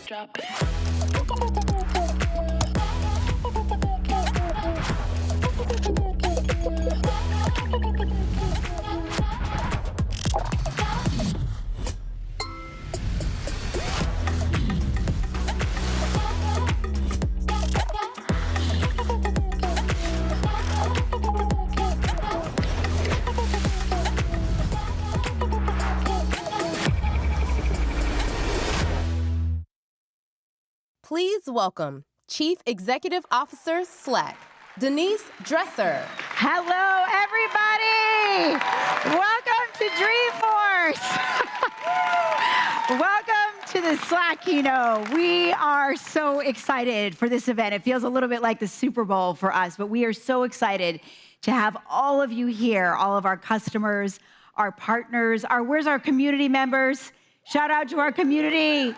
Drop it. Please welcome Chief Executive Officer, Slack, Denise Dresser. Hello, everybody. Welcome to Dreamforce. Welcome to the Slack Keynote. We are so excited for this event. It feels a little bit like the Super Bowl for us, but we are so excited to have all of you here, all of our customers, our partners, where's our community members? Shout out to our community.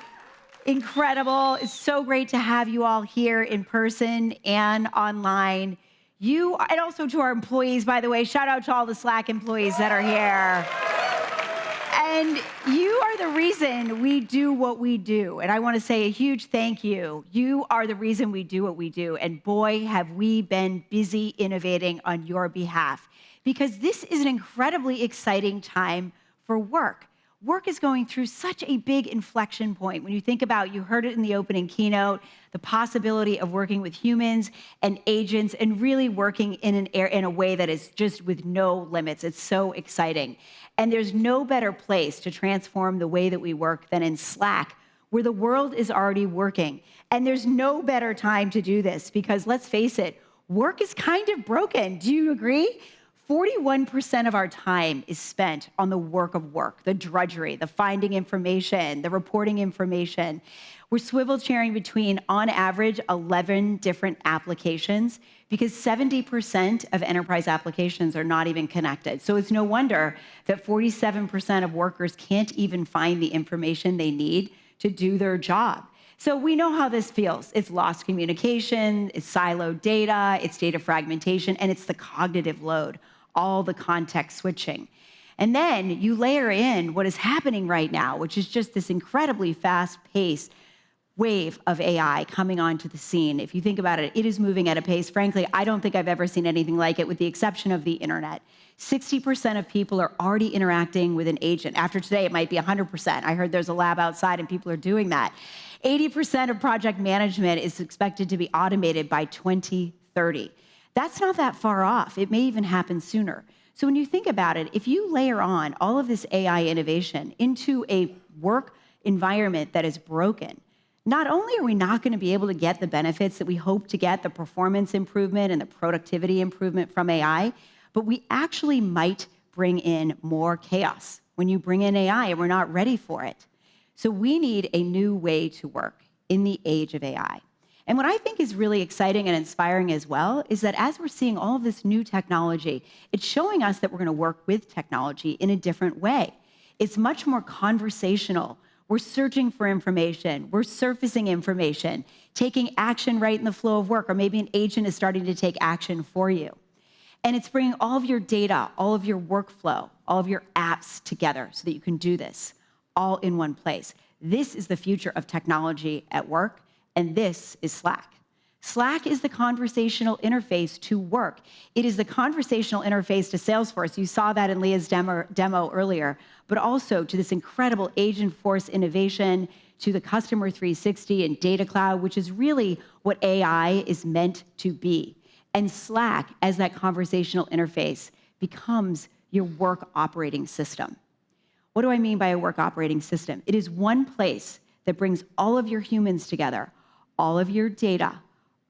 Incredible. It's so great to have you all here in person and online. And also to our employees, by the way. Shout out to all the Slack employees that are here. And you are the reason we do what we do. And I want to say a huge thank you. You are the reason we do what we do. And boy, have we been busy innovating on your behalf. Because this is an incredibly exciting time for work. Work is going through such a big inflection point. When you think about, you heard it in the opening keynote, the possibility of working with humans and agents and really working in a way that is just with no limits. It's so exciting. And there's no better place to transform the way that we work than in Slack, where the world is already working. And there's no better time to do this because let's face it, work is kind of broken. Do you agree? 41% of our time is spent on the work of work, the drudgery, the finding information, the reporting information. We're swivel chairing between, on average, 11 different applications because 70% of enterprise applications are not even connected. So it's no wonder that 47% of workers can't even find the information they need to do their job. So we know how this feels. It's lost communication, it's siloed data, it's data fragmentation, and it's the cognitive load, all the context switching. And then you layer in what is happening right now, which is just this incredibly fast-paced wave of AI coming onto the scene. If you think about it, it is moving at a pace, frankly, I don't think I've ever seen anything like it with the exception of the internet. 60% of people are already interacting with an agent. After today, it might be 100%. I heard there's a lab outside and people are doing that. 80% of project management is expected to be automated by 2030. That's not that far off. It may even happen sooner. So when you think about it, if you layer on all of this AI innovation into a work environment that is broken, not only are we not going to be able to get the benefits that we hope to get, the performance improvement and the productivity improvement from AI, but we actually might bring in more chaos when you bring in AI and we're not ready for it. So we need a new way to work in the age of AI. And what I think is really exciting and inspiring as well is that as we're seeing all of this new technology, it's showing us that we're going to work with technology in a different way. It's much more conversational. We're searching for information. We're surfacing information, taking action right in the flow of work, or maybe an agent is starting to take action for you. And it's bringing all of your data, all of your workflow, all of your apps together so that you can do this all in one place. This is the future of technology at work, and this is Slack. Slack is the conversational interface to work. It is the conversational interface to Salesforce. You saw that in Leah's demo earlier, but also to this incredible Agentforce innovation, to the Customer 360 and Data Cloud, which is really what AI is meant to be. And Slack, as that conversational interface, becomes your work operating system. What do I mean by a work operating system? It is one place that brings all of your humans together, all of your data,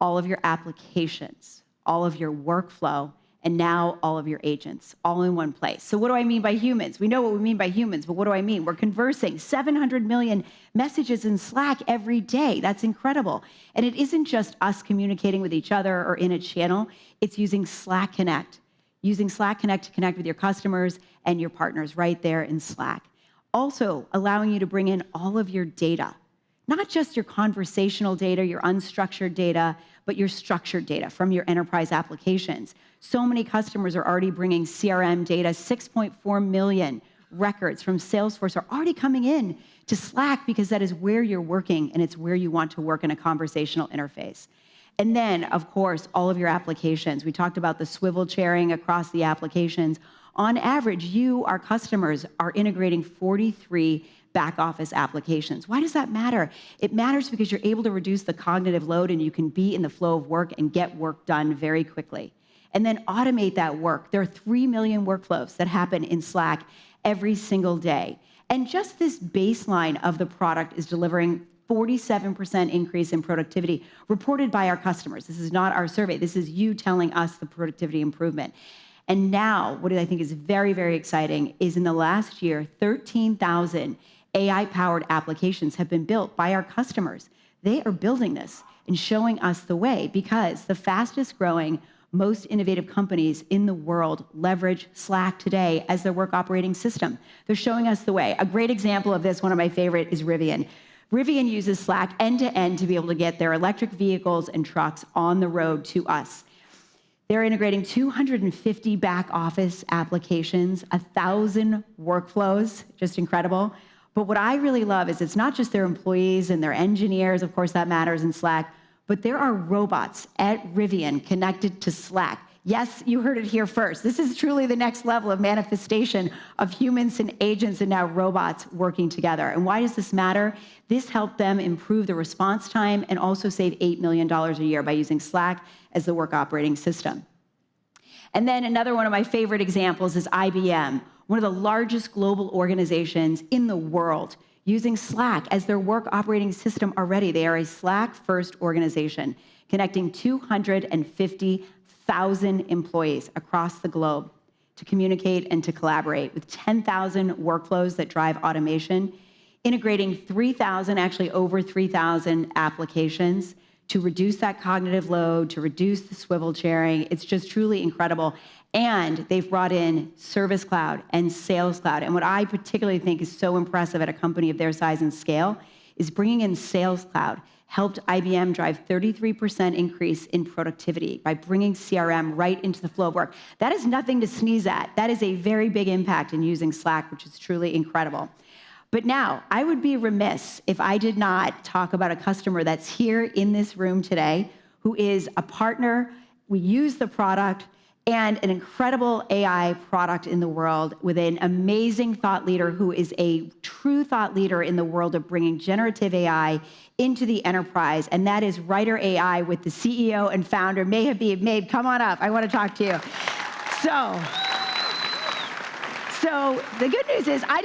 all of your applications, all of your workflow, and now all of your agents, all in one place. So what do I mean by humans? We know what we mean by humans, but what do I mean? We're conversing 700 million messages in Slack every day. That's incredible. And it isn't just us communicating with each other or in a channel. It's using Slack Connect. Using Slack Connect to connect with your customers and your partners right there in Slack. Also allowing you to bring in all of your data, not just your conversational data, your unstructured data, but your structured data from your enterprise applications. So many customers are already bringing CRM data, 6.4 million records from Salesforce are already coming in to Slack because that is where you're working and it's where you want to work in a conversational interface. And then, of course, all of your applications. We talked about the swivel chairing across the applications. On average, you, our customers, are integrating 43 back office applications. Why does that matter? It matters because you're able to reduce the cognitive load and you can be in the flow of work and get work done very quickly. And then automate that work. There are 3 million workflows that happen in Slack every single day. And just this baseline of the product is delivering 47% increase in productivity reported by our customers. This is not our survey. This is you telling us the productivity improvement. And now, what I think is very, very exciting is in the last year, 13,000 AI-powered applications have been built by our customers. They are building this and showing us the way because the fastest growing, most innovative companies in the world leverage Slack today as their work operating system. They're showing us the way. A great example of this, one of my favorite, is Rivian. Rivian uses Slack end-to-end to be able to get their electric vehicles and trucks on the road to us. They're integrating 250 back office applications, 1,000 workflows, just incredible. But what I really love is it's not just their employees and their engineers, of course that matters in Slack, but there are robots at Rivian connected to Slack. Yes, you heard it here first. This is truly the next level of manifestation of humans and agents and now robots working together. And why does this matter? This helped them improve the response time and also save $8 million a year by using Slack as the work operating system. And then another one of my favorite examples is IBM, one of the largest global organizations in the world, using Slack as their work operating system already. They are a Slack-first organization, connecting 250,000 employees across the globe to communicate and to collaborate with 10,000 workflows that drive automation, integrating 3,000, actually over 3,000 applications to reduce that cognitive load, to reduce the swivel chairing. It's just truly incredible. And they've brought in Service Cloud and Sales Cloud. And what I particularly think is so impressive at a company of their size and scale is bringing in Sales Cloud helped IBM drive 33% increase in productivity by bringing CRM right into the flow of work. That is nothing to sneeze at. That is a very big impact in using Slack, which is truly incredible. But now, I would be remiss if I did not talk about a customer that's here in this room today who is a partner. We use the product and an incredible AI product in the world with an amazing thought leader who is a true thought leader in the world of bringing generative AI into the enterprise, and that is Writer AI with the CEO and founder, May Habib. May, come on up. I want to talk to you. So the good news is I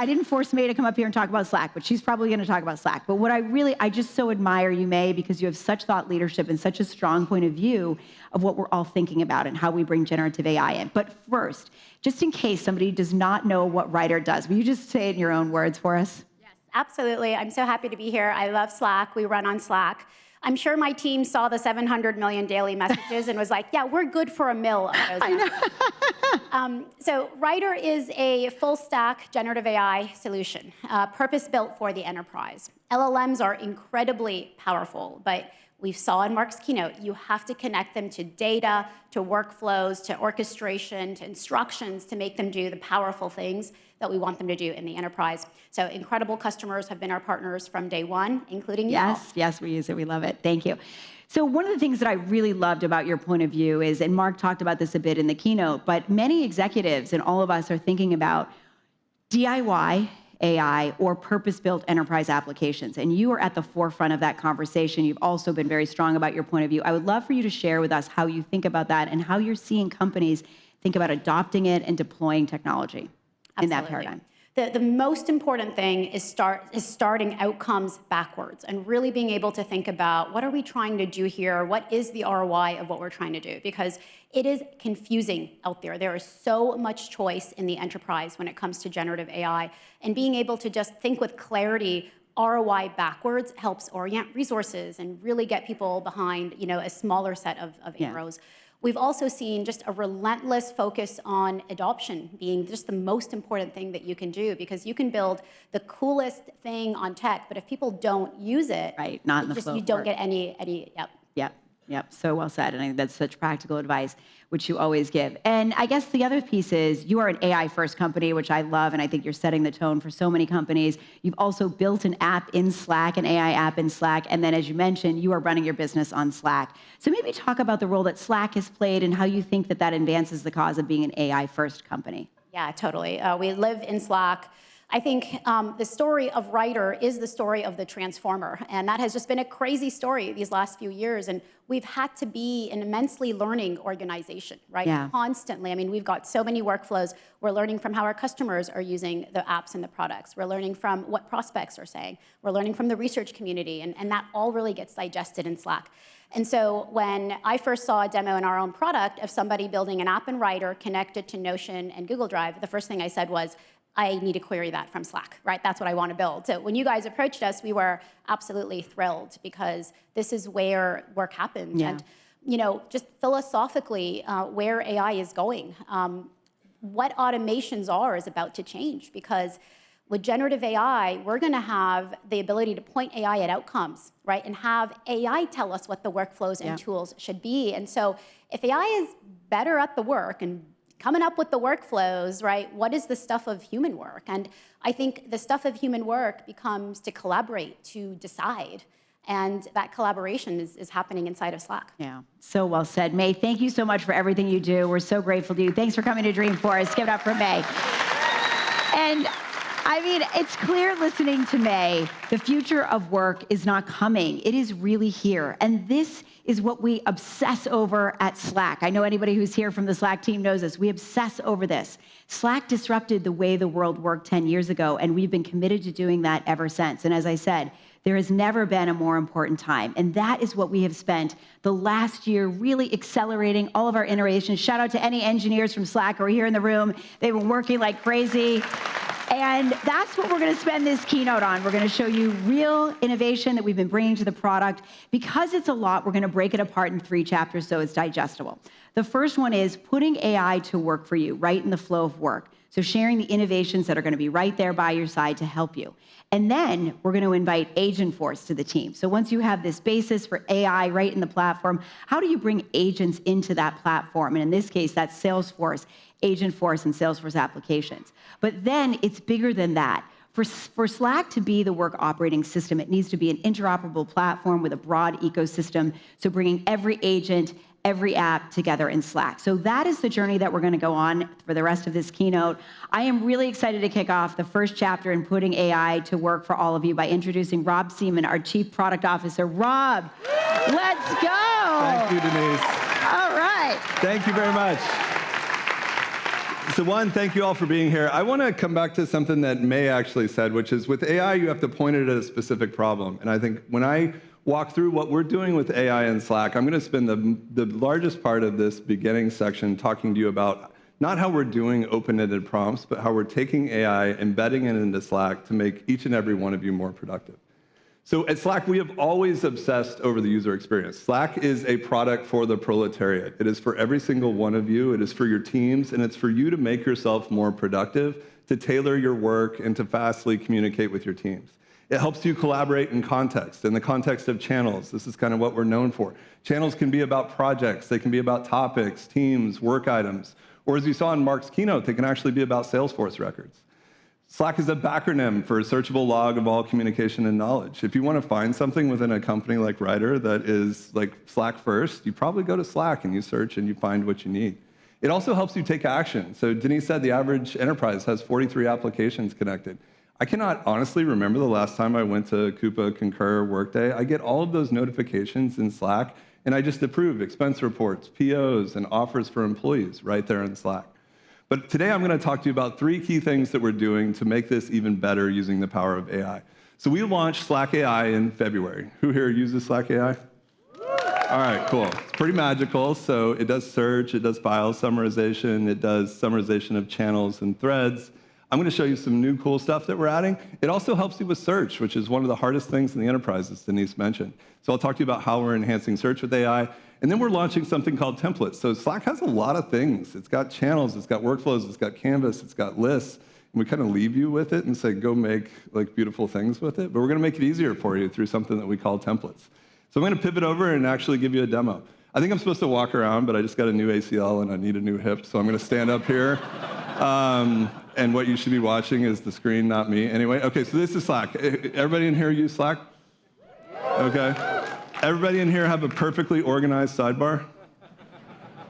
didn't force May to come up here and talk about Slack, but she's probably going to talk about Slack. But what I just so admire you, May, because you have such thought leadership and such a strong point of view of what we're all thinking about and how we bring generative AI in. But first, just in case somebody does not know what Writer does, will you just say it in your own words for us? Yes, absolutely. I'm so happy to be here. I love Slack. We run on Slack. I'm sure my team saw the 700 million daily messages and was like, yeah, we're good for a mill of those. I know. So Writer is a full-stack generative AI solution, purpose-built for the enterprise. LLMs are incredibly powerful, but we saw in Mark's keynote, you have to connect them to data, to workflows, to orchestration, to instructions to make them do the powerful things that we want them to do in the enterprise. So incredible customers have been our partners from day one, including you all. Yes, we use it. We love it. Thank you. So one of the things that I really loved about your point of view is, and Mark talked about this a bit in the keynote, but many executives and all of us are thinking about DIY AI or purpose-built enterprise applications. And you are at the forefront of that conversation. You've also been very strong about your point of view. I would love for you to share with us how you think about that and how you're seeing companies think about adopting it and deploying technology in that paradigm. The most important thing is starting outcomes backwards and really being able to think about what are we trying to do here? What is the ROI of what we're trying to do? Because it is confusing out there. There is so much choice in the enterprise when it comes to generative AI. And being able to just think with clarity, ROI backwards helps orient resources and really get people behind a smaller set of arrows. We've also seen just a relentless focus on adoption being just the most important thing that you can do, because you can build the coolest thing on tech, but if people don't use it, right, not in the flow you don't get any. Yep. Yep, so well said. And I think that's such practical advice, which you always give. And I guess the other piece is you are an AI-first company, which I love, and I think you're setting the tone for so many companies. You've also built an app in Slack, an AI app in Slack, and then as you mentioned, you are running your business on Slack. So maybe talk about the role that Slack has played and how you think that that advances the cause of being an AI-first company. Yeah, totally. We live in Slack. I think the story of Writer is the story of the transformer, and that has just been a crazy story these last few years, and we've had to be an immensely learning organization, right? Yeah. Constantly. I mean, we've got so many workflows. We're learning from how our customers are using the apps and the products. We're learning from what prospects are saying. We're learning from the research community, and that all really gets digested in Slack. And so when I first saw a demo in our own product of somebody building an app in Writer connected to Notion and Google Drive, the first thing I said was, I need to query that from Slack, right? That's what I want to build. So when you guys approached us, we were absolutely thrilled because this is where work happens. Yeah. And just philosophically, where AI is going, what automations is about to change, because with generative AI, we're going to have the ability to point AI at outcomes, right? And have AI tell us what the workflows and tools should be. And so if AI is better at the work and coming up with the workflows, right, what is the stuff of human work? And I think the stuff of human work becomes to collaborate, to decide. And that collaboration is happening inside of Slack. Yeah, so well said. May, thank you so much for everything you do. We're so grateful to you. Thanks for coming to Dreamforce. Give it up for May. And I mean, it's clear listening to May, the future of work is not coming. It is really here. And this is what we obsess over at Slack. I know anybody who's here from the Slack team knows this. We obsess over this. Slack disrupted the way the world worked 10 years ago, and we've been committed to doing that ever since. And as I said, there has never been a more important time. And that is what we have spent the last year really accelerating all of our iterations. Shout out to any engineers from Slack who are here in the room. They've been working like crazy. And that's what we're going to spend this keynote on. We're going to show you real innovation that we've been bringing to the product. Because it's a lot, we're going to break it apart in 3 chapters so it's digestible. The first one is putting AI to work for you, right in the flow of work. So sharing the innovations that are going to be right there by your side to help you. And then we're going to invite Agentforce to the team. So once you have this basis for AI right in the platform, how do you bring agents into that platform? And in this case, that's Salesforce, Agentforce, and Salesforce applications. But then it's bigger than that. For Slack to be the work operating system, it needs to be an interoperable platform with a broad ecosystem. So bringing every agent, every app together in Slack. So that is the journey that we're going to go on for the rest of this keynote. I am really excited to kick off the first chapter in putting AI to work for all of you by introducing Rob Seaman, our Chief Product Officer. Rob, let's go. Thank you, Denise. All right. Thank you very much. So one, thank you all for being here. I want to come back to something that May actually said, which is with AI, you have to point it at a specific problem. And I think when I walk through what we're doing with AI in Slack, I'm going to spend the largest part of this beginning section talking to you about not how we're doing open-ended prompts, but how we're taking AI, embedding it into Slack to make each and every one of you more productive. So at Slack, we have always obsessed over the user experience. Slack is a product for the proletariat. It is for every single one of you. It is for your teams, and it's for you to make yourself more productive, to tailor your work, and to fastly communicate with your teams. It helps you collaborate in the context of channels. This is kind of what we're known for. Channels can be about projects. They can be about topics, teams, work items. Or as you saw in Mark's keynote, they can actually be about Salesforce records. Slack is a backronym for a searchable log of all communication and knowledge. If you want to find something within a company like Writer that is like Slack first, you probably go to Slack and you search and you find what you need. It also helps you take action. So Denise said the average enterprise has 43 applications connected. I cannot honestly remember the last time I went to Coupa, Concur, Workday. I get all of those notifications in Slack, and I just approve expense reports, POs, and offers for employees right there in Slack. But today I'm going to talk to you about 3 key things that we're doing to make this even better using the power of AI. So we launched Slack AI in February. Who here uses Slack AI? All right, cool. It's pretty magical. So it does search, it does file summarization, it does summarization of channels and threads. I'm going to show you some new cool stuff that we're adding. It also helps you with search, which is one of the hardest things in the enterprise, as Denise mentioned. So I'll talk to you about how we're enhancing search with AI. And then we're launching something called templates. So Slack has a lot of things. It's got channels, it's got workflows, it's got Canvas, it's got lists. And we kind of leave you with it and say, go make like beautiful things with it. But we're going to make it easier for you through something that we call templates. So I'm going to pivot over and actually give you a demo. I think I'm supposed to walk around, but I just got a new ACL and I need a new hip, so I'm going to stand up here. And what you should be watching is the screen, not me. Anyway, okay, so this is Slack. Everybody in here use Slack? Okay. Everybody in here have a perfectly organized sidebar?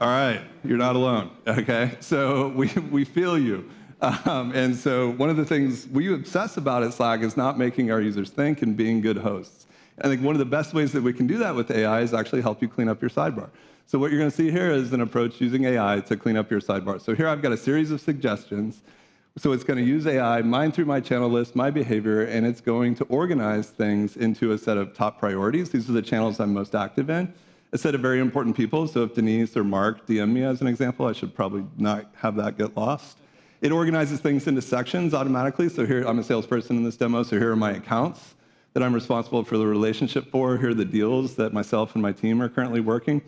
All right, you're not alone, okay? So we feel you. And so one of the things we obsess about at Slack is not making our users think and being good hosts. I think one of the best ways that we can do that with AI is actually help you clean up your sidebar. So what you're going to see here is an approach using AI to clean up your sidebar. So here I've got a series of suggestions. So it's going to use AI, mine through my channel list, my behavior, and it's going to organize things into a set of top priorities. These are the channels I'm most active in. A set of very important people. So if Denise or Mark DM me as an example, I should probably not have that get lost. It organizes things into sections automatically. So here, I'm a salesperson in this demo, so here are my accounts that I'm responsible for the relationship for. Here are the deals that myself and my team are currently working.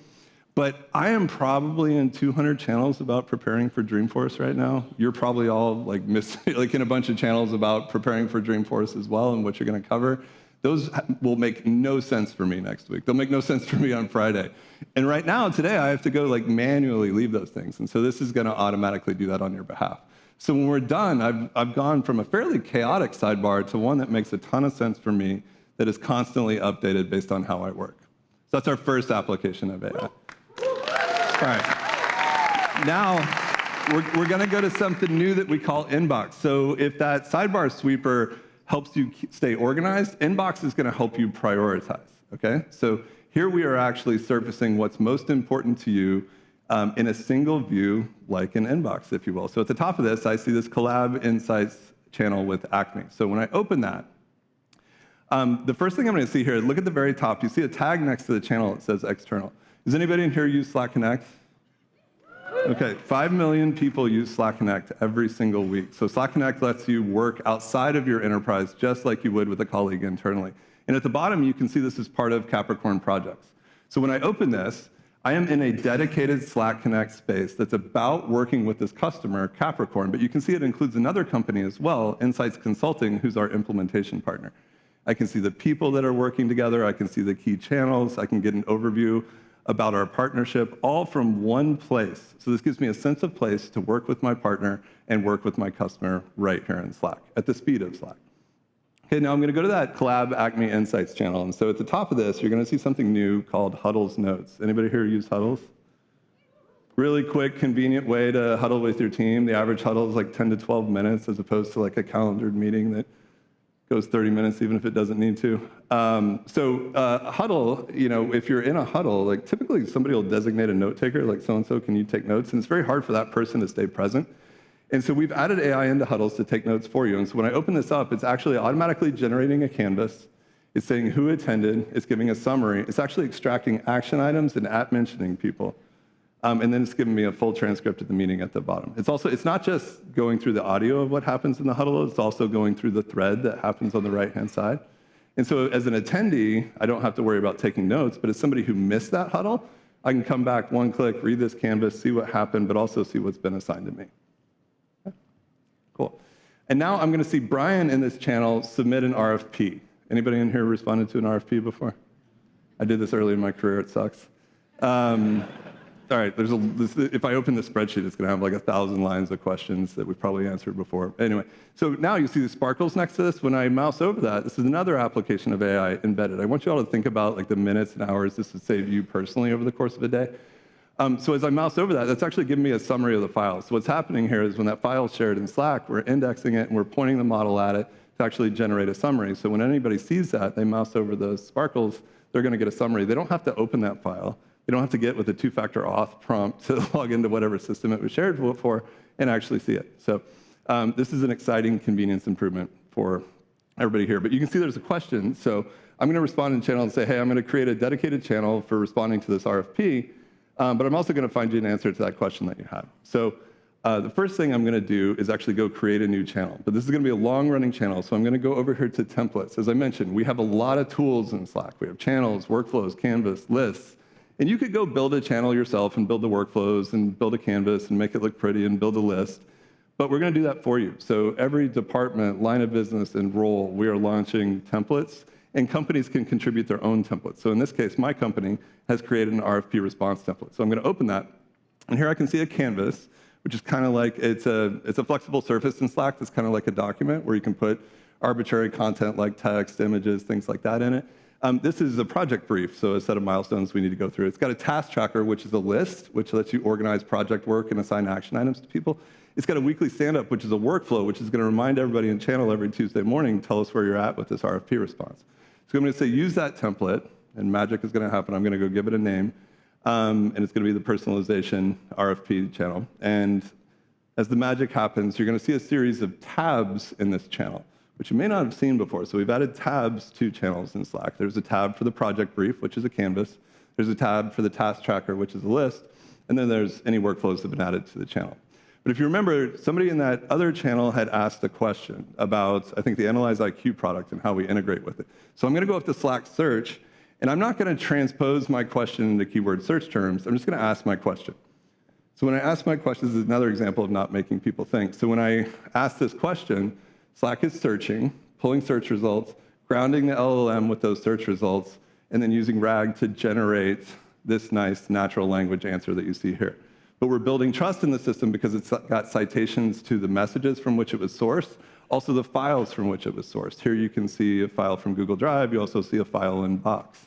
But I am probably in 200 channels about preparing for Dreamforce right now. You're probably all like in a bunch of channels about preparing for Dreamforce as well and what you're going to cover. Those will make no sense for me next week. They'll make no sense for me on Friday. And right now, today, I have to go manually leave those things. And so this is going to automatically do that on your behalf. So when we're done, I've gone from a fairly chaotic sidebar to one that makes a ton of sense for me that is constantly updated based on how I work. So that's our first application of AI. All right. Now, we're going to go to something new that we call Inbox. So if that sidebar sweeper helps you stay organized, Inbox is going to help you prioritize, okay? So here we are actually surfacing what's most important to you in a single view, like an inbox, if you will. So at the top of this, I see this Collab Insights channel with Acme. So when I open that, the first thing I'm going to see here, look at the very top. You see a tag next to the channel that says external. Does anybody in here use Slack Connect? Okay, 5 million people use Slack Connect every single week. So Slack Connect lets you work outside of your enterprise just like you would with a colleague internally. And at the bottom, you can see this is part of Capricorn projects. So when I open this, I am in a dedicated Slack Connect space that's about working with this customer, Capricorn, but you can see it includes another company as well, Insights Consulting, who's our implementation partner. I can see the people that are working together, I can see the key channels, I can get an overview about our partnership, all from one place. So this gives me a sense of place to work with my partner and work with my customer right here in Slack, at the speed of Slack. Okay, now I'm going to go to that Collab Acme Insights channel. And so at the top of this, you're going to see something new called Huddles Notes. Anybody here use Huddles? Really quick, convenient way to huddle with your team. The average huddle is like 10 to 12 minutes as opposed to like a calendared meeting that goes 30 minutes even if it doesn't need to. Huddle, if you're in a huddle, like typically somebody will designate a note taker, like so-and-so, can you take notes? And it's very hard for that person to stay present. And so we've added AI into Huddles to take notes for you. And so when I open this up, it's actually automatically generating a canvas. It's saying who attended. It's giving a summary. It's actually extracting action items and mentioning people. And then it's giving me a full transcript of the meeting at the bottom. It's not just going through the audio of what happens in the huddle, it's also going through the thread that happens on the right-hand side. And so as an attendee, I don't have to worry about taking notes, but as somebody who missed that huddle, I can come back, one click, read this canvas, see what happened, but also see what's been assigned to me. Okay. Cool. And now I'm going to see Brian in this channel submit an RFP. Anybody in here responded to an RFP before? I did this early in my career, it sucks. All right, if I open the spreadsheet, it's going to have like 1,000 lines of questions that we've probably answered before. Anyway, so now you see the sparkles next to this. When I mouse over that, this is another application of AI embedded. I want you all to think about like the minutes and hours this would save you personally over the course of a day. So as I mouse over that, that's actually giving me a summary of the file. So what's happening here is when that file is shared in Slack, we're indexing it and we're pointing the model at it to actually generate a summary. So when anybody sees that, they mouse over those sparkles, they're going to get a summary. They don't have to open that file. They don't have to get with a two-factor auth prompt to log into whatever system it was shared for and actually see it. So this is an exciting convenience improvement for everybody here. But you can see there's a question. So I'm going to respond in the channel and say, hey, I'm going to create a dedicated channel for responding to this RFP, but I'm also going to find you an answer to that question that you have. So the first thing I'm going to do is actually go create a new channel. But this is going to be a long-running channel, so I'm going to go over here to templates. As I mentioned, we have a lot of tools in Slack. We have channels, workflows, canvas, lists. And you could go build a channel yourself and build the workflows and build a canvas and make it look pretty and build a list. But we're going to do that for you. So every department, line of business, and role, we are launching templates. and companies can contribute their own templates. So in this case, my company has created an RFP response template. So I'm going to open that, and here I can see a canvas, which is kind of like, it's a flexible surface in Slack that's kind of like a document where you can put arbitrary content like text, images, things like that in it. This is a project brief, so a set of milestones we need to go through. It's got a task tracker, which is a list, which lets you organize project work and assign action items to people. It's got a weekly stand-up, which is a workflow, which is going to remind everybody in channel every Tuesday morning, tell us where you're at with this RFP response. So I'm going to say, use that template, and magic is going to happen. I'm going to go give it a name, and it's going to be the personalization RFP channel. And as the magic happens, you're going to see a series of tabs in this channel, which you may not have seen before. So we've added tabs to channels in Slack. There's a tab for the project brief, which is a canvas. There's a tab for the task tracker, which is a list. And then there's any workflows that have been added to the channel. But if you remember, somebody in that other channel had asked a question about, I think, the Analyze IQ product and how we integrate with it. So I'm going to go up to Slack search, and I'm not going to transpose my question into keyword search terms. I'm just going to ask my question. So when I ask my question, this is another example of not making people think. So when I ask this question, Slack is searching, pulling search results, grounding the LLM with those search results, and then using RAG to generate this nice natural language answer that you see here. But we're building trust in the system because it's got citations to the messages from which it was sourced, also the files from which it was sourced. Here you can see a file from Google Drive. You also see a file in Box.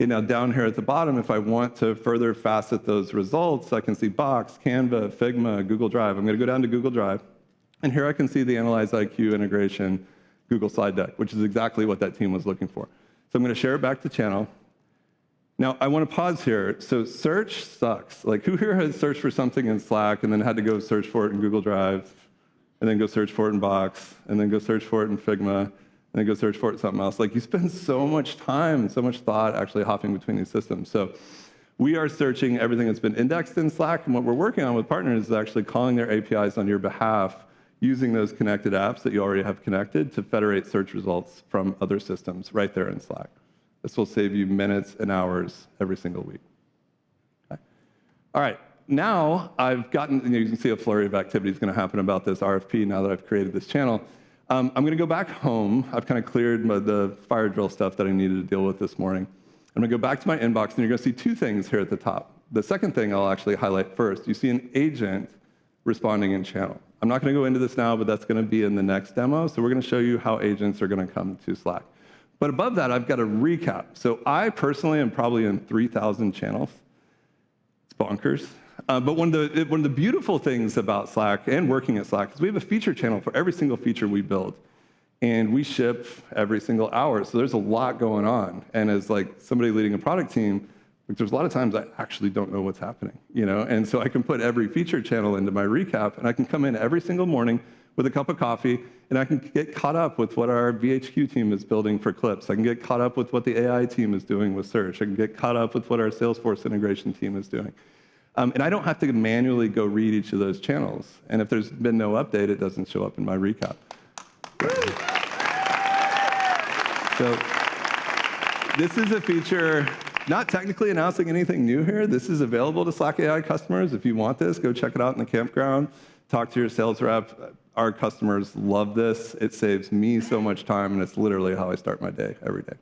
Okay, now down here at the bottom, if I want to further facet those results, I can see Box, Canva, Figma, Google Drive. I'm going to go down to Google Drive. And here I can see the Analyze IQ integration Google slide deck, which is exactly what that team was looking for. So I'm going to share it back to channel. Now, I want to pause here. So search sucks. Like, who here has searched for something in Slack and then had to go search for it in Google Drive, and then go search for it in Box, and then go search for it in Figma, and then go search for it in something else? Like, you spend so much time and so much thought actually hopping between these systems. So we are searching everything that's been indexed in Slack, and what we're working on with partners is actually calling their APIs on your behalf, using those connected apps that you already have connected to federate search results from other systems right there in Slack. This will save you minutes and hours every single week. Okay. All right, now I've gotten, you can see a flurry of activities going to happen about this RFP now that I've created this channel. I'm going to go back home. I've kind of cleared the fire drill stuff that I needed to deal with this morning. I'm going to go back to my inbox, and you're going to see two things here at the top. The second thing I'll actually highlight first. You see an agent responding in channel. I'm not going to go into this now, but that's going to be in the next demo. So we're going to show you how agents are going to come to Slack. But above that, I've got a recap. So I personally am probably in 3,000 channels. It's bonkers. But one of the beautiful things about Slack and working at Slack is we have a feature channel for every single feature we build. And we ship every single hour. So there's a lot going on. And as like somebody leading a product team, there's a lot of times I actually don't know what's happening, you know? And so I can put every feature channel into my recap, and I can come in every single morning with a cup of coffee, and I can get caught up with what our VHQ team is building for clips. I can get caught up with what the AI team is doing with search. I can get caught up with what our Salesforce integration team is doing. And I don't have to manually go read each of those channels. And if there's been no update, it doesn't show up in my recap. So this is a feature, not technically announcing anything new here. This is available to Slack AI customers. If you want this, go check it out in the campground. Talk to your sales rep. Our customers love this. It saves me so much time, and it's literally how I start my day every day.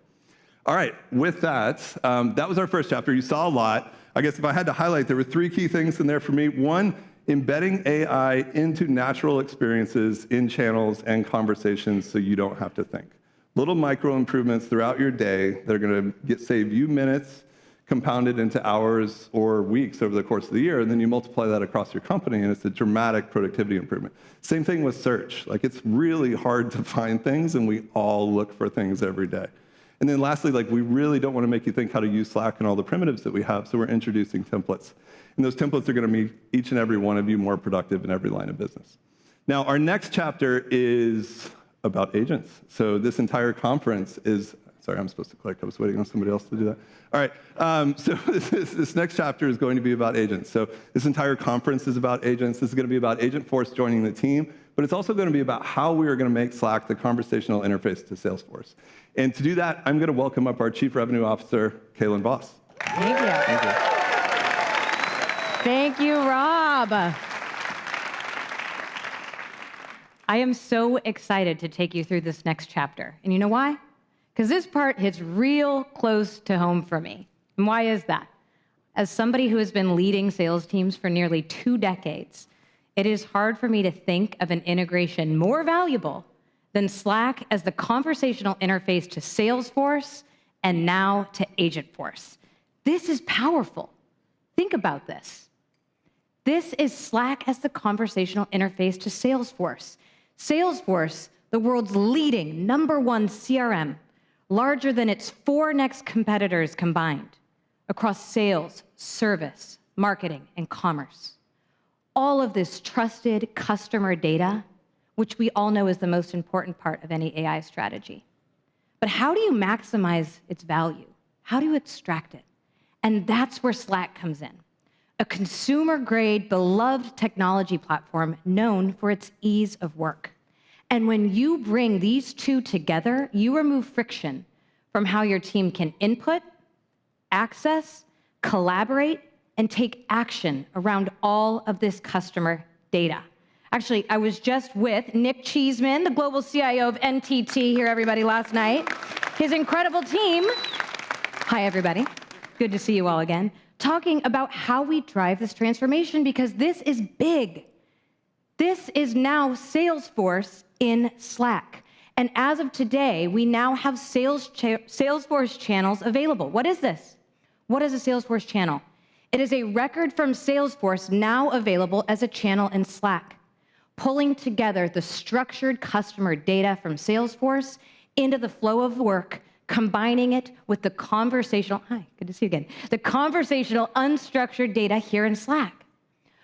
All right, with that, that was our first chapter. You saw a lot. I guess if I had to highlight, there were three key things in there for me. One, embedding AI into natural experiences in channels and conversations so you don't have to think. Little micro improvements throughout your day that are going to save you minutes, compounded into hours or weeks over the course of the year, and then you multiply that across your company, and it's a dramatic productivity improvement. Same thing with search. Like, it's really hard to find things, and we all look for things every day. And then lastly, like, we really don't want to make you think how to use Slack and all the primitives that we have, so we're introducing templates. And those templates are going to make each and every one of you more productive in every line of business. Now, our next chapter is about agents. So this entire conference is, sorry, I'm supposed to click. I was waiting on somebody else to do that. All right, so this next chapter is going to be about agents. So this entire conference is about agents. This is going to be about Agentforce joining the team, but it's also going to be about how we are going to make Slack the conversational interface to Salesforce. And to do that, I'm going to welcome up our Chief Revenue Officer, Kaylin Voss. Thank you. Thank you. Thank you, Rob. I am so excited to take you through this next chapter. And you know why? because this part hits real close to home for me. And why is that? As somebody who has been leading sales teams for nearly 2 decades, it is hard for me to think of an integration more valuable than Slack as the conversational interface to Salesforce and now to Agentforce. This is powerful. Think about this. This is Slack as the conversational interface to Salesforce. Salesforce, the world's leading #1 CRM, larger than its 4 next competitors combined, across sales, service, marketing, and commerce. All of this trusted customer data, which we all know is the most important part of any AI strategy. But how do you maximize its value? How do you extract it? And that's where Slack comes in. A consumer-grade, beloved technology platform known for its ease of work. And when you bring these two together, you remove friction from how your team can input, access, collaborate, and take action around all of this customer data. Actually, I was just with Nick Cheeseman, the global CIO of NTT here, everybody, last night. His incredible team. Hi, everybody. Good to see you all again. Talking about how we drive this transformation, because this is big. This is now Salesforce in Slack. And as of today, we now have Salesforce channels available. What is this? What is a Salesforce channel? It is a record from Salesforce now available as a channel in Slack, pulling together the structured customer data from Salesforce into the flow of work, combining it with the conversational, hi, good to see you again, the conversational unstructured data here in Slack.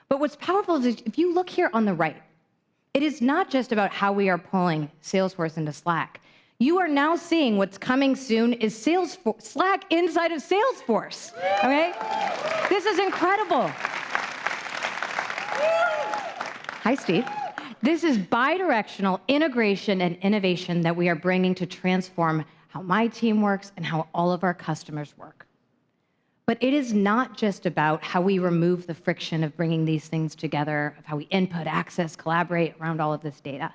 But what's powerful is if you look here on the right, it is not just about how we are pulling Salesforce into Slack. You are now seeing what's coming soon is Slack inside of Salesforce, okay? This is incredible. Hi, Steve. This is bidirectional integration and innovation that we are bringing to transform how my team works and how all of our customers work. But it is not just about how we remove the friction of bringing these things together, of how we input, access, collaborate around all of this data.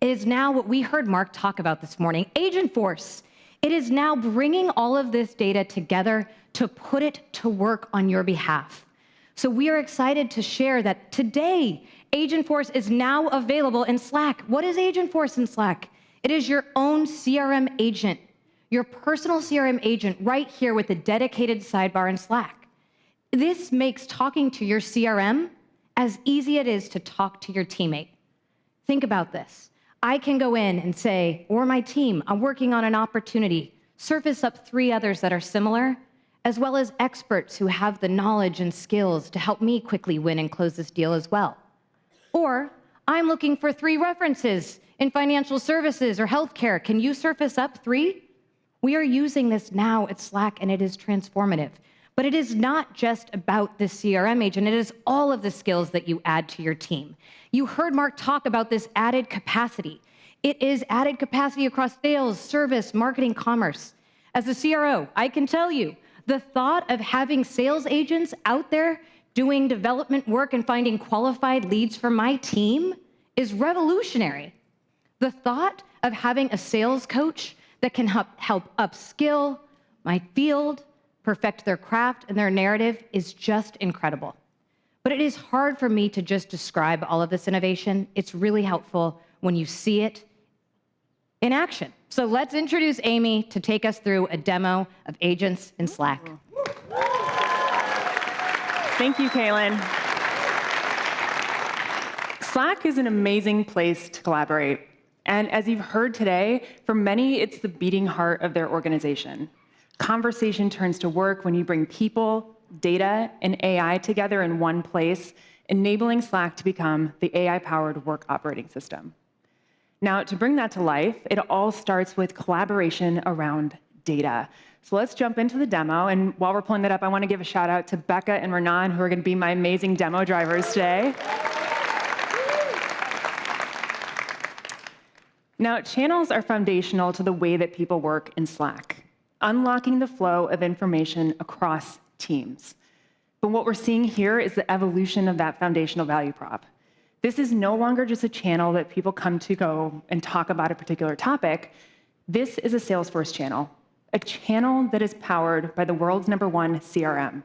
It is now what we heard Mark talk about this morning, Agentforce. It is now bringing all of this data together to put it to work on your behalf. So we are excited to share that today, Agentforce is now available in Slack. What is Agentforce in Slack? It is your own CRM agent, your personal CRM agent right here with a dedicated sidebar in Slack. This makes talking to your CRM as easy as it is to talk to your teammate. Think about this. I can go in and say, or my team, I'm working on an opportunity, surface up 3 others that are similar, as well as experts who have the knowledge and skills to help me quickly win and close this deal as well. Or I'm looking for 3 references in financial services or healthcare. Can you surface up 3? We are using this now at Slack, and it is transformative. But it is not just about the CRM agent. It is all of the skills that you add to your team. You heard Mark talk about this added capacity. It is added capacity across sales, service, marketing, commerce. As a CRO, I can tell you, the thought of having sales agents out there doing development work and finding qualified leads for my team is revolutionary. The thought of having a sales coach that can help upskill my field, perfect their craft and their narrative is just incredible. But it is hard for me to just describe all of this innovation. It's really helpful when you see it in action. So let's introduce Amy to take us through a demo of agents in Slack. Thank you, Kaylin. Slack is an amazing place to collaborate. And as you've heard today, for many, it's the beating heart of their organization. Conversation turns to work when you bring people, data, and AI together in one place, enabling Slack to become the AI-powered work operating system. Now, to bring that to life, it all starts with collaboration around data. So let's jump into the demo. And while we're pulling that up, I want to give a shout out to Becca and Renan, who are going to be my amazing demo drivers today. Now, channels are foundational to the way that people work in Slack, unlocking the flow of information across teams. But what we're seeing here is the evolution of that foundational value prop. This is no longer just a channel that people come to go and talk about a particular topic. This is a Salesforce channel, a channel that is powered by the world's #1 CRM.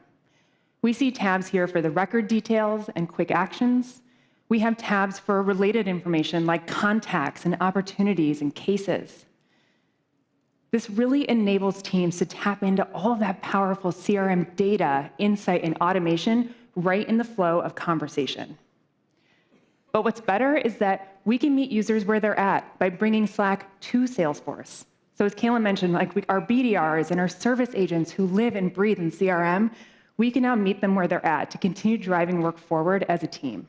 We see tabs here for the record details and quick actions. We have tabs for related information like contacts and opportunities and cases. This really enables teams to tap into all of that powerful CRM data, insight, and automation right in the flow of conversation. But what's better is that we can meet users where they're at by bringing Slack to Salesforce. So as Kayla mentioned, our BDRs and our service agents who live and breathe in CRM, we can now meet them where they're at to continue driving work forward as a team.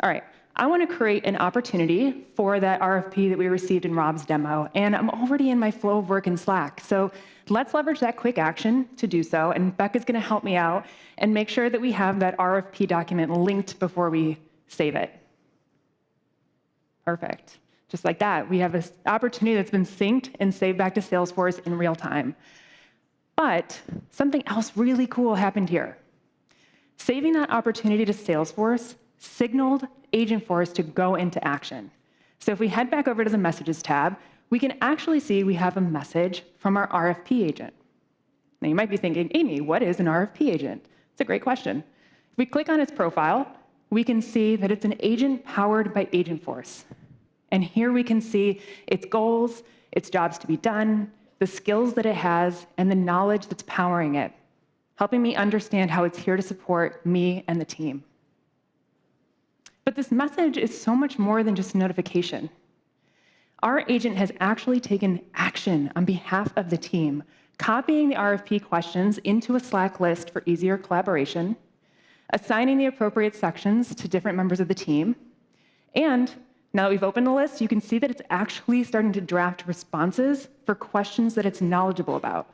All right, I want to create an opportunity for that RFP that we received in Rob's demo, and I'm already in my flow of work in Slack. So let's leverage that quick action to do so, and Becca's going to help me out and make sure that we have that RFP document linked before we save it. Perfect. Just like that, we have an opportunity that's been synced and saved back to Salesforce in real time. But something else really cool happened here. Saving that opportunity to Salesforce signaled Agentforce to go into action. So if we head back over to the Messages tab, we can actually see we have a message from our RFP agent. Now you might be thinking, Amy, what is an RFP agent? It's a great question. If we click on its profile, we can see that it's an agent powered by Agentforce. And here we can see its goals, its jobs to be done, the skills that it has, and the knowledge that's powering it, helping me understand how it's here to support me and the team. But this message is so much more than just a notification. Our agent has actually taken action on behalf of the team, copying the RFP questions into a Slack list for easier collaboration, assigning the appropriate sections to different members of the team, and now that we've opened the list, you can see that it's actually starting to draft responses for questions that it's knowledgeable about.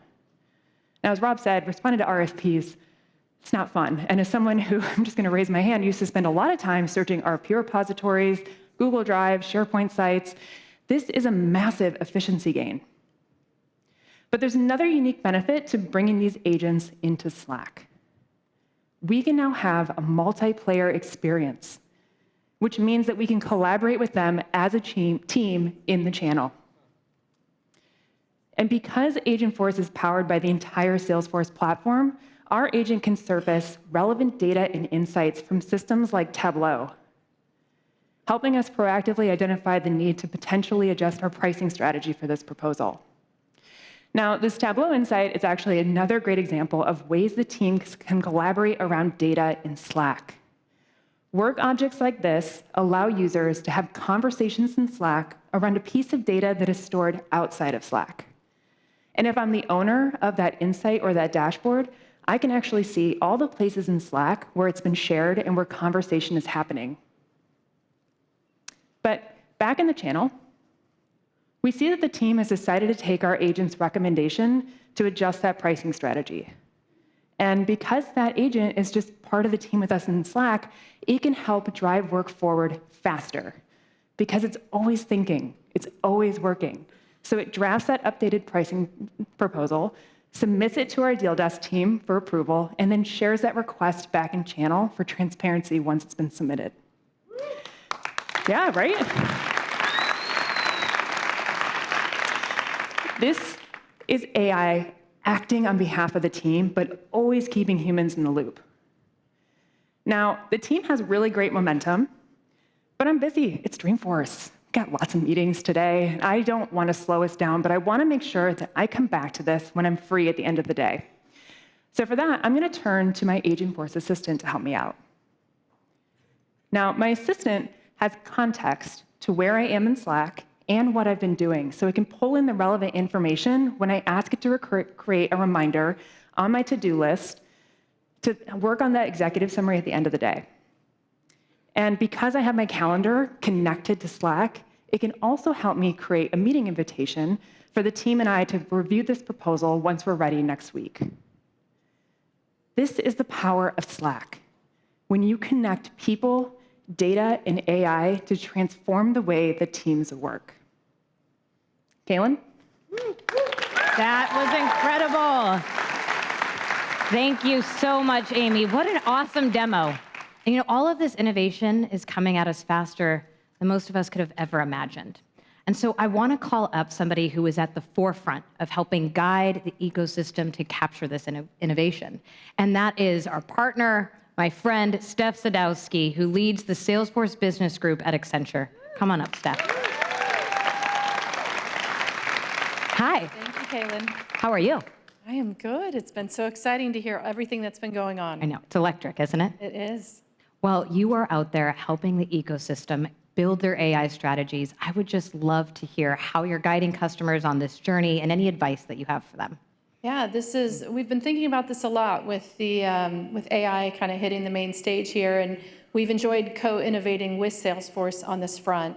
Now, as Rob said, responding to RFPs, it's not fun. And as someone who, I'm just going to raise my hand, used to spend a lot of time searching RFP repositories, Google Drive, SharePoint sites, this is a massive efficiency gain. But there's another unique benefit to bringing these agents into Slack. We can now have a multiplayer experience, which means that we can collaborate with them as a team in the channel. And because Agentforce is powered by the entire Salesforce platform, our agent can surface relevant data and insights from systems like Tableau, helping us proactively identify the need to potentially adjust our pricing strategy for this proposal. Now, this Tableau insight is actually another great example of ways the teams can collaborate around data in Slack. Work objects like this allow users to have conversations in Slack around a piece of data that is stored outside of Slack. And if I'm the owner of that insight or that dashboard, I can actually see all the places in Slack where it's been shared and where conversation is happening. But back in the channel, we see that the team has decided to take our agent's recommendation to adjust that pricing strategy. And because that agent is just part of the team with us in Slack, it can help drive work forward faster because it's always thinking, it's always working. So it drafts that updated pricing proposal, submits it to our deal desk team for approval, and then shares that request back in channel for transparency once it's been submitted. Yeah, right? This is AI acting on behalf of the team, but always keeping humans in the loop. Now, the team has really great momentum, but I'm busy. It's Dreamforce. Got lots of meetings today. I don't want to slow us down, but I want to make sure that I come back to this when I'm free at the end of the day. So for that, I'm going to turn to my Agentforce assistant to help me out. Now, my assistant has context to where I am in Slack and what I've been doing, so it can pull in the relevant information when I ask it to create a reminder on my to-do list to work on that executive summary at the end of the day. And because I have my calendar connected to Slack, it can also help me create a meeting invitation for the team and I to review this proposal once we're ready next week. This is the power of Slack. When you connect people, data, and AI to transform the way that teams work. Kaylin? That was incredible. Thank you so much, Amy. What an awesome demo. And all of this innovation is coming at us faster than most of us could have ever imagined. And so I want to call up somebody who is at the forefront of helping guide the ecosystem to capture this innovation. And that is our partner, my friend, Steph Sadowski, who leads the Salesforce Business Group at Accenture. Come on up, Steph. Hi. Thank you, Kaylin. How are you? I am good. It's been so exciting to hear everything that's been going on. I know, it's electric, isn't it? It is. Well, you are out there helping the ecosystem build their AI strategies. I would just love to hear how you're guiding customers on this journey and any advice that you have for them. Yeah, we've been thinking about this a lot with with AI kind of hitting the main stage here, and we've enjoyed co-innovating with Salesforce on this front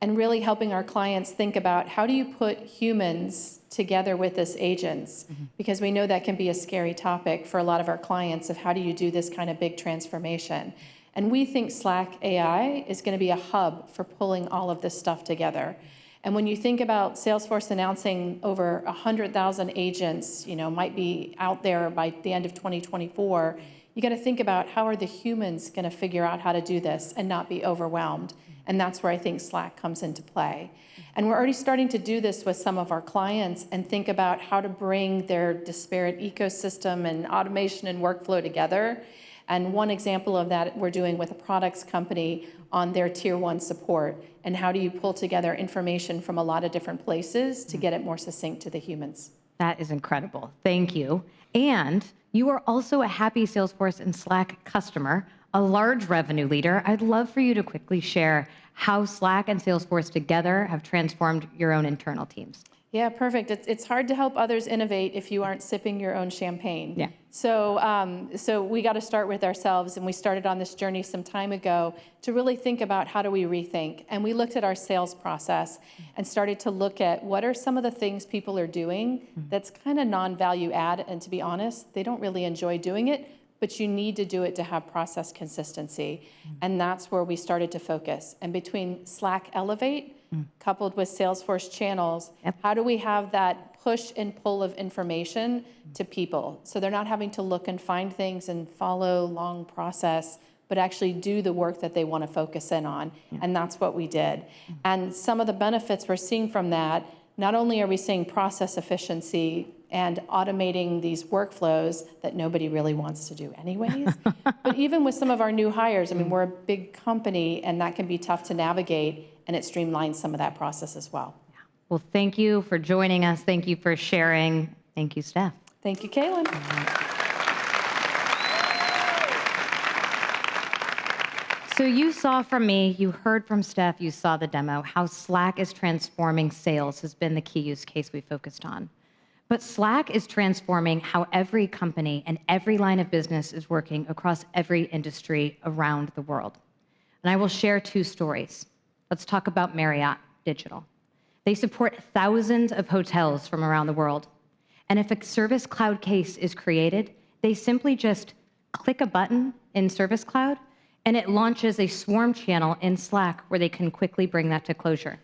and really helping our clients think about how do you put humans together with this agents, because we know that can be a scary topic for a lot of our clients of how do you do this kind of big transformation. And we think Slack AI is going to be a hub for pulling all of this stuff together. And when you think about Salesforce announcing over 100,000 agents, might be out there by the end of 2024, you got to think about how are the humans going to figure out how to do this and not be overwhelmed. And that's where I think Slack comes into play. And we're already starting to do this with some of our clients and think about how to bring their disparate ecosystem and automation and workflow together. And one example of that we're doing with a products company on their tier 1 support. And how do you pull together information from a lot of different places to get it more succinct to the humans? That is incredible. Thank you. And you are also a happy Salesforce and Slack customer, a large revenue leader. I'd love for you to quickly share how Slack and Salesforce together have transformed your own internal teams. Yeah, perfect. It's hard to help others innovate if you aren't sipping your own champagne. Yeah. So we got to start with ourselves, and we started on this journey some time ago to really think about how do we rethink. And we looked at our sales process and started to look at what are some of the things people are doing that's kind of non-value add. And to be honest, they don't really enjoy doing it, but you need to do it to have process consistency. And that's where we started to focus. And between Slack Elevate, coupled with Salesforce channels, how do we have that push and pull of information to people? So they're not having to look and find things and follow long process, but actually do the work that they want to focus in on. And that's what we did. And some of the benefits we're seeing from that, not only are we seeing process efficiency and automating these workflows that nobody really wants to do anyways, but even with some of our new hires, I mean, we're a big company and that can be tough to navigate, and it streamlines some of that process as well. Well, thank you for joining us. Thank you for sharing. Thank you, Steph. Thank you, Kaylin. So you saw from me, you heard from Steph, you saw the demo, how Slack is transforming sales has been the key use case we focused on. But Slack is transforming how every company and every line of business is working across every industry around the world. And I will share 2 stories. Let's talk about Marriott Digital. They support thousands of hotels from around the world. And if a Service Cloud case is created, they simply just click a button in Service Cloud, and it launches a swarm channel in Slack where they can quickly bring that to closure.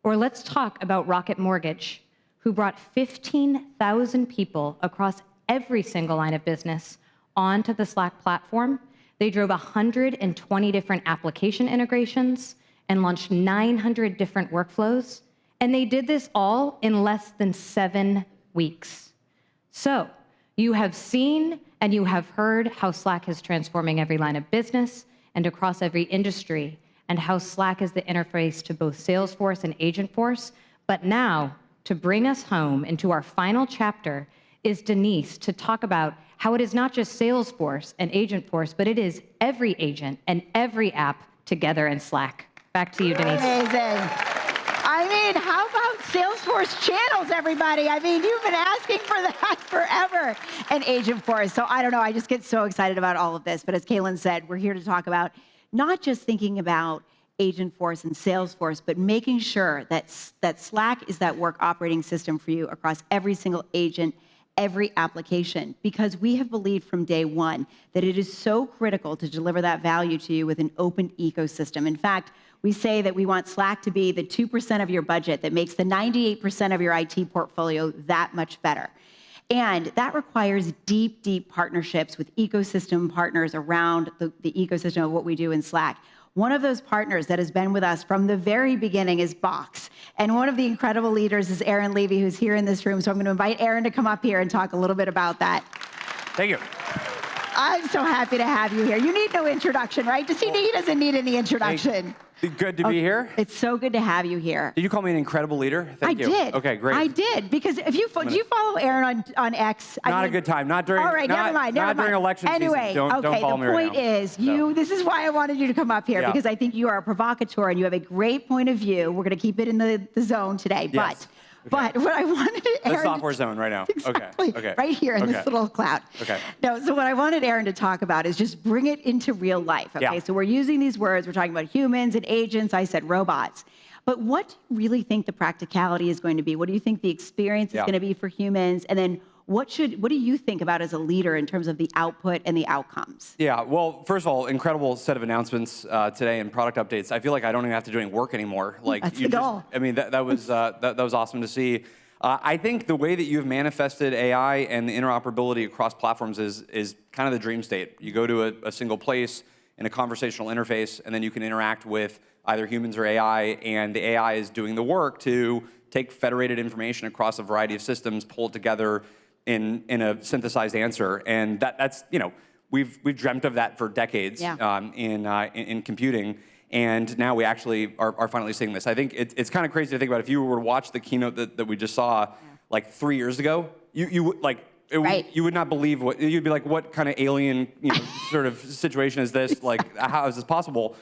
Or let's talk about Rocket Mortgage, who brought 15,000 people across every single line of business onto the Slack platform. They drove 120 different application integrations and launched 900 different workflows. And they did this all in less than 7 weeks. So you have seen and you have heard how Slack is transforming every line of business and across every industry, and how Slack is the interface to both Salesforce and Agentforce. But now, to bring us home into our final chapter is Denise to talk about how it is not just Salesforce and Agentforce, but it is every agent and every app together in Slack. Back to you, Denise. Amazing. I mean, how about Salesforce channels, everybody? I mean, you've been asking for that forever. And Agentforce. So I don't know, I just get so excited about all of this. But as Kaylin said, we're here to talk about not just thinking about Agentforce and Salesforce, but making sure that Slack is that work operating system for you across every single agent, every application, because we have believed from day one that it is so critical to deliver that value to you with an open ecosystem. In fact, we say that we want Slack to be the 2% of your budget that makes the 98% of your IT portfolio that much better. And that requires deep, deep partnerships with ecosystem partners around the ecosystem of what we do in Slack. one of those partners that has been with us from the very beginning is Box. And one of the incredible leaders is Aaron Levy, who's here in this room. So I'm going to invite Aaron to come up here and talk a little bit about that. Thank you. I'm so happy to have you here. You need no introduction, right? He doesn't need any introduction. Good to be here. It's so good to have you here. Did you call me an incredible leader? Thank you. I did. Okay, great. I did, because if you do you follow Aaron on X? Not a good time. Not during. All right, never mind. Not during election anyway, season. Don't follow me right now. the point is, this is why I wanted you to come up here, because I think you are a provocateur and you have a great point of view. We're going to keep it in the zone today, Yes. But what I wanted Aaron... The software zone right now. Exactly. Okay. Right here in this little cloud. Okay. No, so what I wanted Aaron to talk about is just bring it into real life, okay? Yeah. So we're using these words. We're talking about humans and agents. I said robots. But what do you really think the practicality is going to be? What do you think the experience is going to be for humans? And then what do you think about as a leader in terms of the output and the outcomes? Yeah, well, first of all, incredible set of announcements today and product updates. I feel like I don't even have to do any work anymore. Like, That's the goal. I mean, that was awesome to see. I think the way that you've manifested AI and the interoperability across platforms is kind of the dream state. You go to a single place in a conversational interface, and then you can interact with either humans or AI, and the AI is doing the work to take federated information across a variety of systems, pull it together in a synthesized answer, and that's we've dreamt of that for decades in computing, and now we actually are finally seeing this. I think it's kind of crazy to think about. If you were to watch the keynote that we just saw like 3 years ago, you would not believe what you'd be like. What kind of alien sort of situation is this? Like, how is this possible?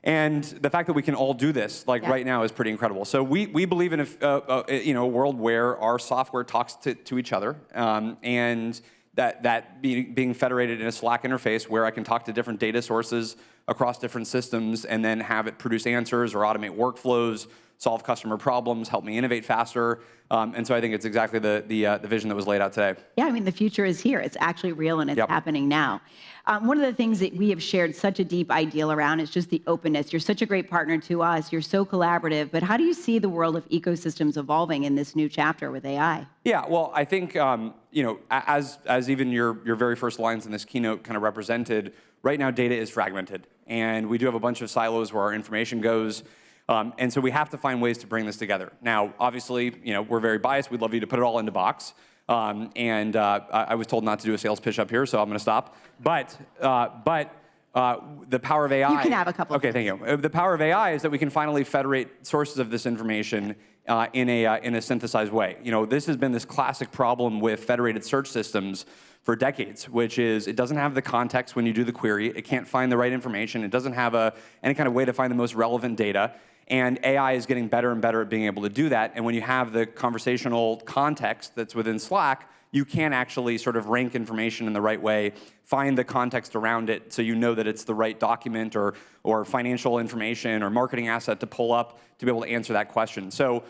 And the fact that we can all do this right now is pretty incredible. So we believe in a world where our software talks to each other, and that being federated in a Slack interface where I can talk to different data sources across different systems and then have it produce answers or automate workflows, solve customer problems, help me innovate faster. And so I think it's exactly the vision that was laid out today. Yeah, I mean, the future is here. It's actually real, and it's happening now. One of the things that we have shared such a deep ideal around is just the openness. You're such a great partner to us. You're so collaborative. But how do you see the world of ecosystems evolving in this new chapter with AI? Yeah, well, I think as even your very first lines in this keynote kind of represented, right now data is fragmented, and we do have a bunch of silos where our information goes. And so we have to find ways to bring this together. Now, obviously, we're very biased. We'd love you to put it all into Box. I was told not to do a sales pitch up here, so I'm going to stop. But the power of AI... You can have a couple. Okay, thank you. The power of AI is that we can finally federate sources of this information in a synthesized way. This has been this classic problem with federated search systems for decades, which is it doesn't have the context when you do the query. It can't find the right information. It doesn't have any kind of way to find the most relevant data. And AI is getting better and better at being able to do that. And when you have the conversational context that's within Slack, you can actually sort of rank information in the right way, find the context around it so you know that it's the right document or financial information or marketing asset to pull up to be able to answer that question. So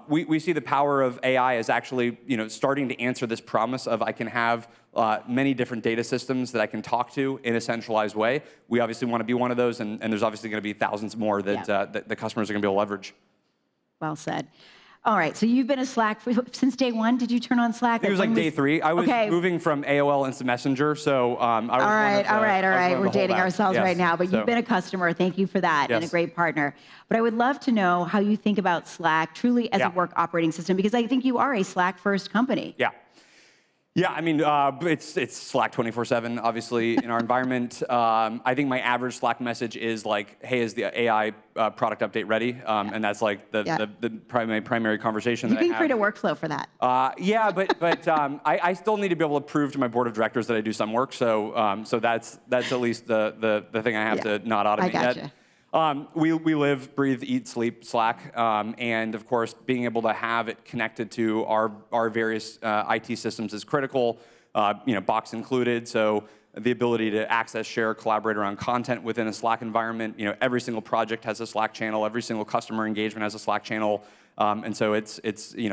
we see the power of AI as actually starting to answer this promise of I can have many different data systems that I can talk to in a centralized way. We obviously want to be one of those, and there's obviously going to be thousands more that the customers are going to be able to leverage. Well said. All right, so you've been a Slack since day one. Did you turn on Slack? It was like day 3. I was moving from AOL into Messenger, so I was all right. We're dating ourselves right now, but you've been a customer. Thank you for that, and a great partner. But I would love to know how you think about Slack truly as a work operating system, because I think you are a Slack-first company. Yeah, I mean, it's Slack 24/7, obviously, in our environment. I think my average Slack message is like, hey, is the AI product update ready? And that's like the primary conversation that I have. You can create a workflow for that. Yeah, but I still need to be able to prove to my board of directors that I do some work. So that's at least the thing I have to not automate yet. We live, breathe, eat, sleep Slack, and of course, being able to have it connected to our various IT systems is critical. Box included. So the ability to access, share, collaborate around content within a Slack environment. Every single project has a Slack channel. Every single customer engagement has a Slack channel, and so it's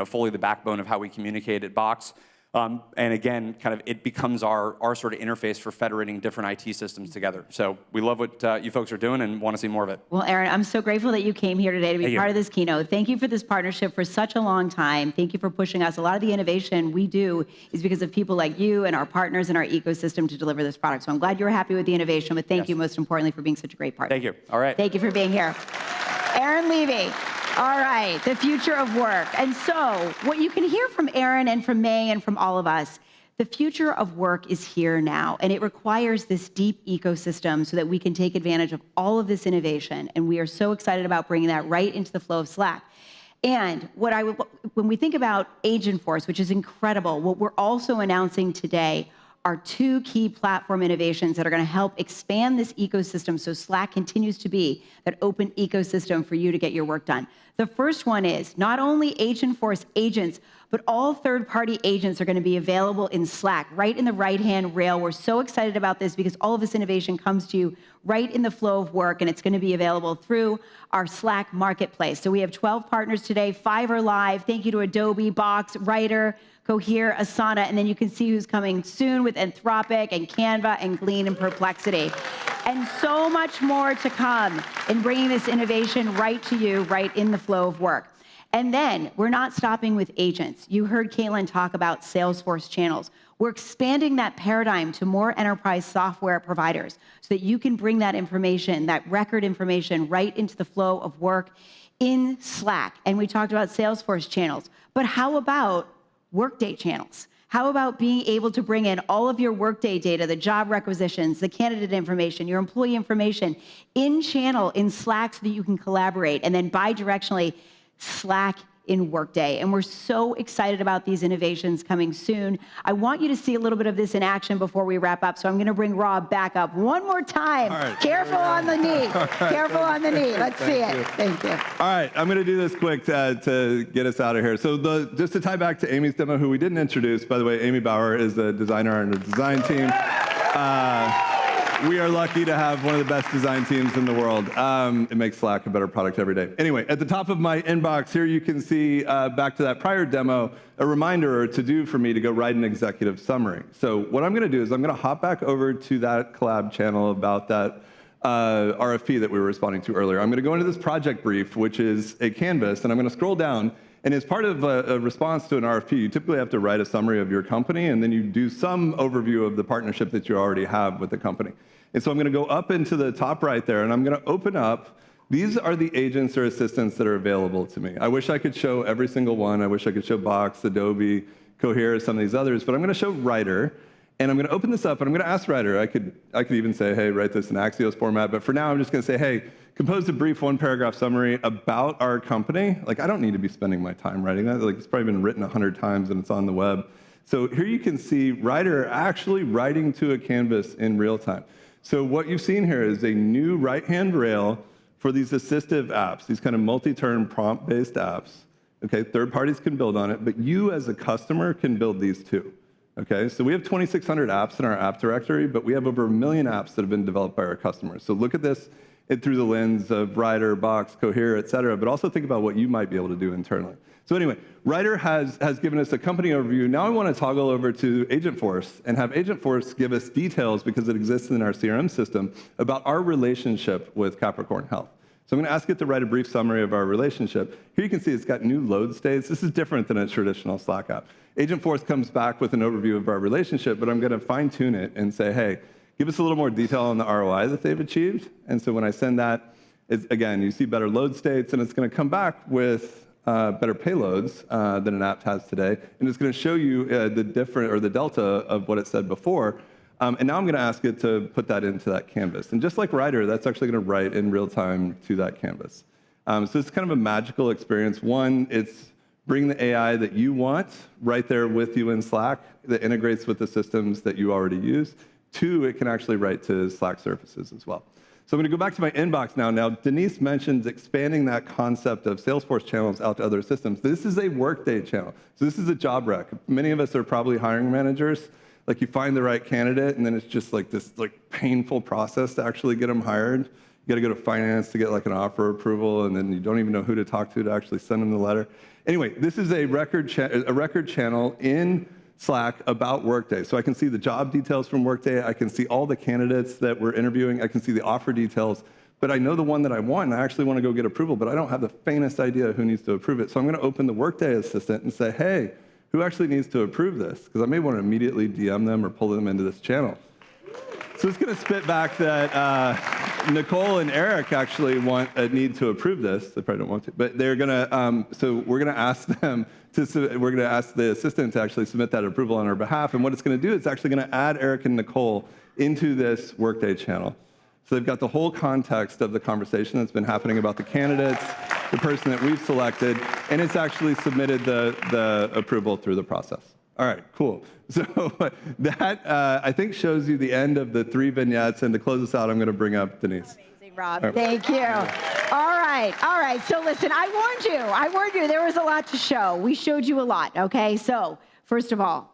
fully the backbone of how we communicate at Box. And again, kind of it becomes our sort of interface for federating different IT systems together. So we love what you folks are doing and want to see more of it. Well, Aaron, I'm so grateful that you came here today to be Thank you. part of this keynote. Thank you for this partnership for such a long time. Thank you for pushing us. A lot of the innovation we do is because of people like you and our partners in our ecosystem to deliver this product. So I'm glad you were happy with the innovation, but thank you most importantly for being such a great partner. Thank you. All right. Thank you for being here. Aaron Levy. All right, the future of work. And so what you can hear from Aaron and from May and from all of us, the future of work is here now, and it requires this deep ecosystem so that we can take advantage of all of this innovation. And we are so excited about bringing that right into the flow of Slack. And when we think about Agentforce, which is incredible, what we're also announcing today are two key platform innovations that are going to help expand this ecosystem so Slack continues to be that open ecosystem for you to get your work done. The first one is not only Agentforce agents, but all third-party agents are going to be available in Slack, right in the right-hand rail. We're so excited about this because all of this innovation comes to you right in the flow of work, and it's going to be available through our Slack marketplace. So we have 12 partners today, 5 are live. Thank you to Adobe, Box, Writer, Cohere, Asana, and then you can see who's coming soon with Anthropic and Canva and Glean and Perplexity. And so much more to come in bringing this innovation right to you, right in the flow of work. And then we're not stopping with agents. You heard Caitlin talk about Salesforce channels. We're expanding that paradigm to more enterprise software providers so that you can bring that information, that record information, right into the flow of work in Slack. And we talked about Salesforce channels. But how about Workday channels? How about being able to bring in all of your Workday data, the job requisitions, the candidate information, your employee information in channel in Slack so that you can collaborate, and then bi-directionally Slack in Workday. And we're so excited about these innovations coming soon. I want you to see a little bit of this in action before we wrap up. So I'm going to bring Rob back up one more time. Right, careful on the knee. Careful on the knee. Let's see it. Thank you. All right, I'm going to do this quick to get us out of here. So just to tie back to Amy's demo, who we didn't introduce, by the way, Amy Bauer is a designer on the design team. We are lucky to have one of the best design teams in the world. It makes Slack a better product every day. Anyway, at the top of my inbox here, you can see, back to that prior demo, a reminder or to-do for me to go write an executive summary. So what I'm going to do is I'm going to hop back over to that collab channel about that RFP that we were responding to earlier. I'm going to go into this project brief, which is a canvas, and I'm going to scroll down. And as part of a response to an RFP, you typically have to write a summary of your company, and then you do some overview of the partnership that you already have with the company. And so I'm going to go up into the top right there, and I'm going to open up. These are the agents or assistants that are available to me. I wish I could show every single one. I wish I could show Box, Adobe, Cohere, some of these others, but I'm going to show Writer. And I'm going to open this up, and I'm going to ask Writer. I could even say, hey, write this in Axios format. But for now, I'm just going to say, hey, compose a brief one-paragraph summary about our company. Like, I don't need to be spending my time writing that. Like, it's probably been written 100 times, and it's on the web. So here you can see Writer actually writing to a canvas in real time. So what you've seen here is a new right-hand rail for these assistive apps, these kind of multi-turn prompt-based apps. Okay, third parties can build on it, but you as a customer can build these too. Okay, so we have 2,600 apps in our app directory, but we have over 1 million apps that have been developed by our customers. So look at this through the lens of Writer, Box, Cohere, et cetera, but also think about what you might be able to do internally. So anyway, Writer has given us a company overview. Now I want to toggle over to Agentforce and have Agentforce give us details, because it exists in our CRM system, about our relationship with Capricorn Health. So I'm going to ask it to write a brief summary of our relationship. Here you can see it's got new load states. This is different than a traditional Slack app. Agentforce comes back with an overview of our relationship, but I'm going to fine-tune it and say, hey, give us a little more detail on the ROI that they've achieved. And so when I send that, again, you see better load states, and it's going to come back with better payloads than an app has today. And it's going to show you the delta of what it said before. And now I'm going to ask it to put that into that canvas. And just like Writer, that's actually going to write in real time to that canvas. So it's kind of a magical experience. One, it's bring the AI that you want right there with you in Slack that integrates with the systems that you already use. Two, it can actually write to Slack surfaces as well. So I'm going to go back to my inbox now. Now, Denise mentioned expanding that concept of Salesforce channels out to other systems. This is a Workday channel. So this is a job rec. Many of us are probably hiring managers. Like, you find the right candidate, and then it's just like this painful process to actually get them hired. You got to go to finance to get like an offer approval, and then you don't even know who to talk to actually send them the letter. Anyway, this is a record channel in Slack about Workday. So I can see the job details from Workday. I can see all the candidates that we're interviewing. I can see the offer details. But I know the one that I want, and I actually want to go get approval, but I don't have the faintest idea who needs to approve it. So I'm going to open the Workday assistant and say, hey, who actually needs to approve this? Because I may want to immediately DM them or pull them into this channel. So it's going to spit back that Nicole and Eric actually need to approve this. They probably don't want to, but they're going to. So we're going to ask them we're going to ask the assistant to actually submit that approval on our behalf. And what it's going to do, it's actually going to add Eric and Nicole into this Workday channel. So they've got the whole context of the conversation that's been happening about the candidates, the person that we've selected, and it's actually submitted the approval through the process. All right, cool. So that, I think, shows you the end of the 3 vignettes. And to close us out, I'm going to bring up Denise. Amazing, Rob. Right. Thank you. All right. So listen, I warned you. There was a lot to show. We showed you a lot, okay? So first of all,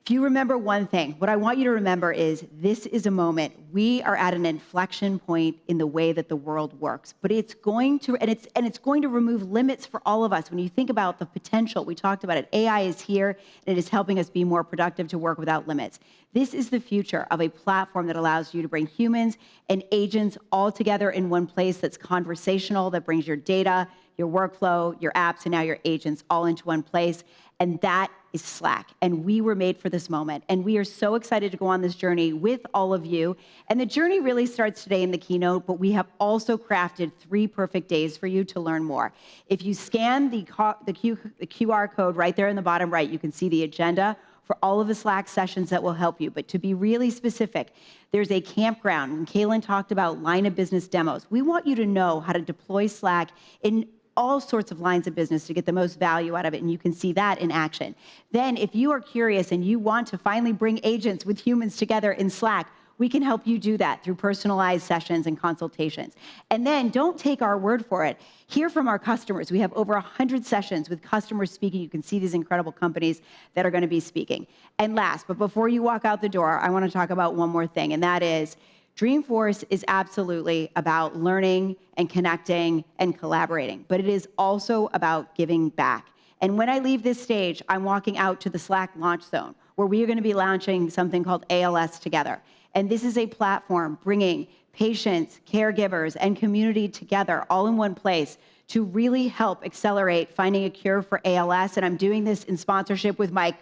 if you remember one thing, what I want you to remember is this is a moment. We are at an inflection point in the way that the world works, but it's going to, and it's going to remove limits for all of us. When you think about the potential, we talked about it. AI is here, and it is helping us be more productive to work without limits. This is the future of a platform that allows you to bring humans and agents all together in one place that's conversational, that brings your data, your workflow, your apps, and now your agents all into one place. And that is Slack. And we were made for this moment. And we are so excited to go on this journey with all of you. And the journey really starts today in the keynote, but we have also crafted 3 perfect days for you to learn more. If you scan the QR code right there in the bottom right, you can see the agenda for all of the Slack sessions that will help you. But to be really specific, there's a campground. When Kaylin talked about line of business demos, we want you to know how to deploy Slack in all sorts of lines of business to get the most value out of it, and you can see that in action. Then, if you are curious and you want to finally bring agents with humans together in Slack, we can help you do that through personalized sessions and consultations. And then, don't take our word for it. Hear from our customers. We have over 100 sessions with customers speaking. You can see these incredible companies that are going to be speaking. And last, but before you walk out the door, I want to talk about one more thing, and that is Dreamforce is absolutely about learning and connecting and collaborating, but it is also about giving back. And when I leave this stage, I'm walking out to the Slack launch zone, where we are going to be launching something called ALS together. And this is a platform bringing patients, caregivers, and community together all in one place to really help accelerate finding a cure for ALS. And I'm doing this in sponsorship with my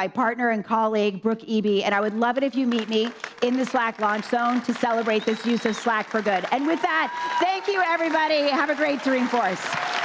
partner and colleague, Brooke Eby, and I would love it if you meet me in the Slack launch zone to celebrate this use of Slack for good. And with that, thank you, everybody. Have a great Dreamforce.